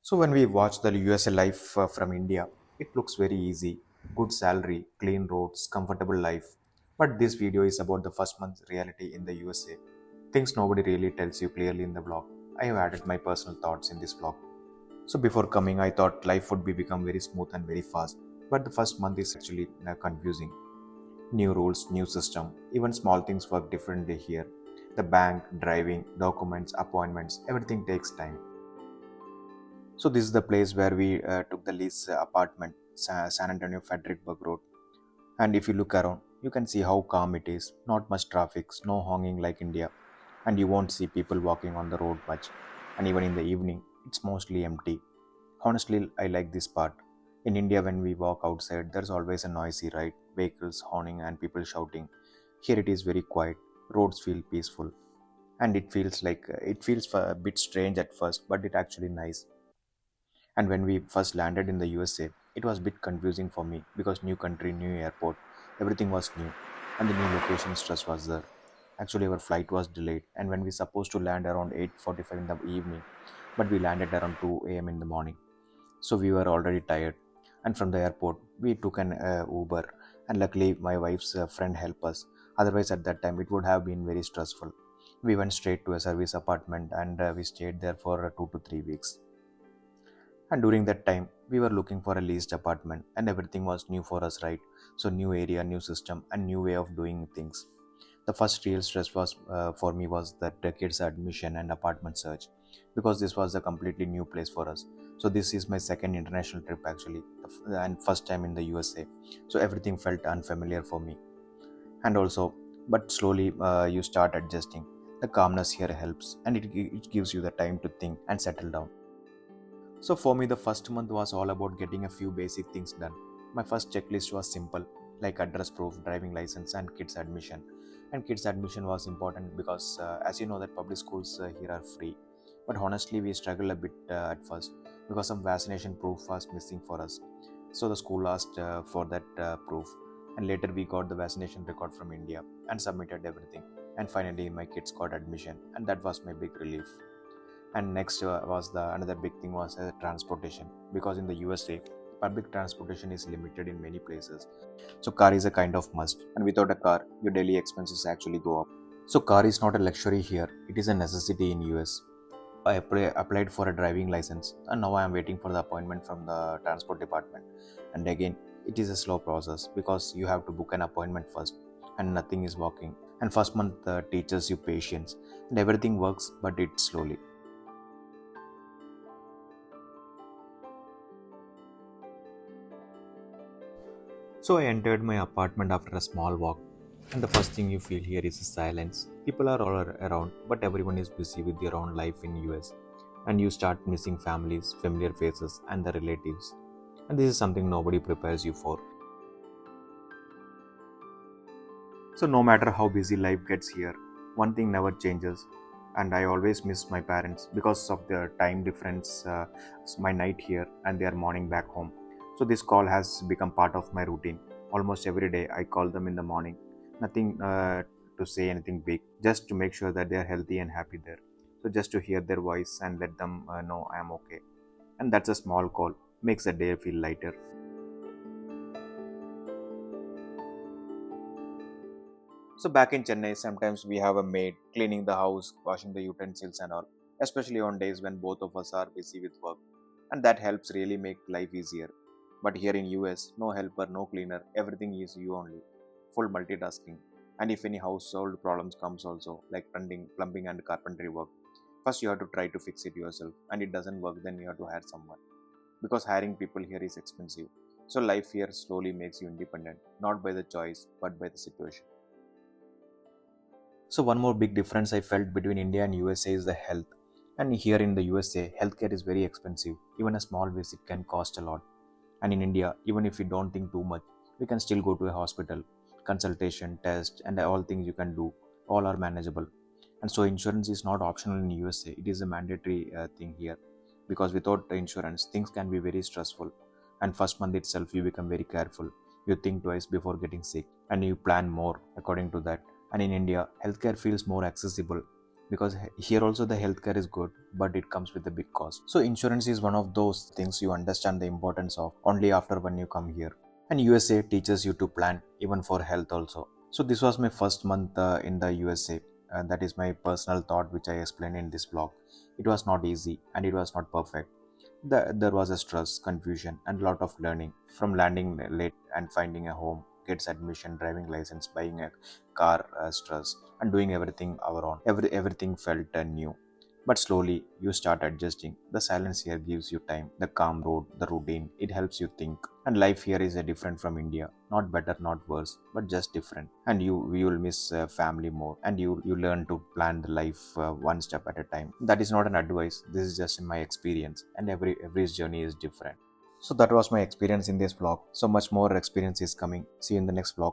So when we watch the USA life from India, it looks very easy, good salary, clean roads, comfortable life. But this video is about the first month's reality in the USA. Things nobody really tells you clearly in the blog. I have added my personal thoughts in this blog. So before coming, I thought life would be become very smooth and very fast. But the first month is actually confusing. New rules, new system. Even small things work differently here. The bank, driving, documents, appointments, everything takes time. So this is the place where we took the lease apartment, San Antonio Fredericksburg Road. And if you look around, you can see how calm it is. Not much traffic, no honking like India, and you won't see people walking on the road much. And even in the evening, it's mostly empty. Honestly, I like this part. In India, when we walk outside, there's always a noisy ride, vehicles honking and people shouting. Here it is very quiet. Roads feel peaceful, and it feels a bit strange at first, but it actually nice. And when we first landed in the USA, it was a bit confusing for me because new country, new airport, everything was new, and the new location stress was there. Actually, our flight was delayed, and when we supposed to land around 8:45 in the evening, but we landed around 2 a.m. in the morning. So we were already tired. And from the airport, we took an Uber, and luckily my wife's friend helped us. Otherwise, at that time, it would have been very stressful. We went straight to a service apartment, and we stayed there for 2 to 3 weeks. And during that time, we were looking for a leased apartment, and everything was new for us, right? So, new area, new system, and new way of doing things. The first real stress was for me was that the kids' admission and apartment search, because this was a completely new place for us. So, this is my second international trip actually, and first time in the USA. So, everything felt unfamiliar for me, and also, but slowly you start adjusting. The calmness here helps, and it gives you the time to think and settle down. So for me, the first month was all about getting a few basic things done. My first checklist was simple, like address proof, driving license, and kids admission. And kids admission was important because, as you know, that public schools here are free. But honestly, we struggled a bit at first because some vaccination proof was missing for us. So the school asked for that proof, and later we got the vaccination record from India and submitted everything. And finally, my kids got admission, and that was my big relief. And next was the another big thing was transportation, because in the USA public transportation is limited in many places. So car is a kind of must, and without a car your daily expenses actually go up. So car is not a luxury here, it is a necessity in US. Applied for a driving license, and now I am waiting for the appointment from the transport department. And again, it is a slow process because you have to book an appointment first, and nothing is working. And first month teaches you patience, and everything works, but it's slowly. So I entered my apartment after a small walk, and the first thing you feel here is silence. People are all around, but everyone is busy with their own life in US, and you start missing families, familiar faces, and the relatives. And this is something nobody prepares you for. So no matter how busy life gets here, one thing never changes, and I always miss my parents because of the time difference. My night here and their morning back home. So this call has become part of my routine. Almost every day I call them in the morning. Nothing to say anything big, just to make sure that they are healthy and happy there. So just to hear their voice and let them know I am okay. And that's a small call, makes the day feel lighter. So back in Chennai, sometimes we have a maid cleaning the house, washing the utensils and all, especially on days when both of us are busy with work. And that helps really make life easier. But here in US, no helper, no cleaner, everything is you only. Full multitasking. And if any household problems comes also, like plumbing and carpentry work, first you have to try to fix it yourself. And it doesn't work, then you have to hire someone. Because hiring people here is expensive. So life here slowly makes you independent, not by the choice, but by the situation. So one more big difference I felt between India and USA is the health. And here in the USA, healthcare is very expensive. Even a small visit can cost a lot. And in India, even if we don't think too much, we can still go to a hospital, consultation, test, and all things you can do. All are manageable. And so insurance is not optional in USA. It is a mandatory thing here. Because without the insurance, things can be very stressful. And first month itself, you become very careful. You think twice before getting sick, and you plan more according to that. And in India, healthcare feels more accessible. because here also the healthcare is good, but it comes with a big cost. So insurance is one of those things you understand the importance of only after when you come here. And USA teaches you to plan even for health also. So this was my first month in the USA. That is my personal thought which I explained in this blog. It was not easy and it was not perfect. There was a stress, confusion, and a lot of learning, from landing late and finding a home, gets admission, driving license, buying a car, stress, and doing everything our own. Everything felt new. But slowly you start adjusting. The silence here gives you time. The calm road, the routine, it helps you think. And life here is different from India. Not better, not worse, but just different. And you will miss family more. And you learn to plan the life one step at a time. That is not an advice. This is just in my experience. And every journey is different. So that was my experience in this vlog. So much more experience is coming. See you in the next vlog.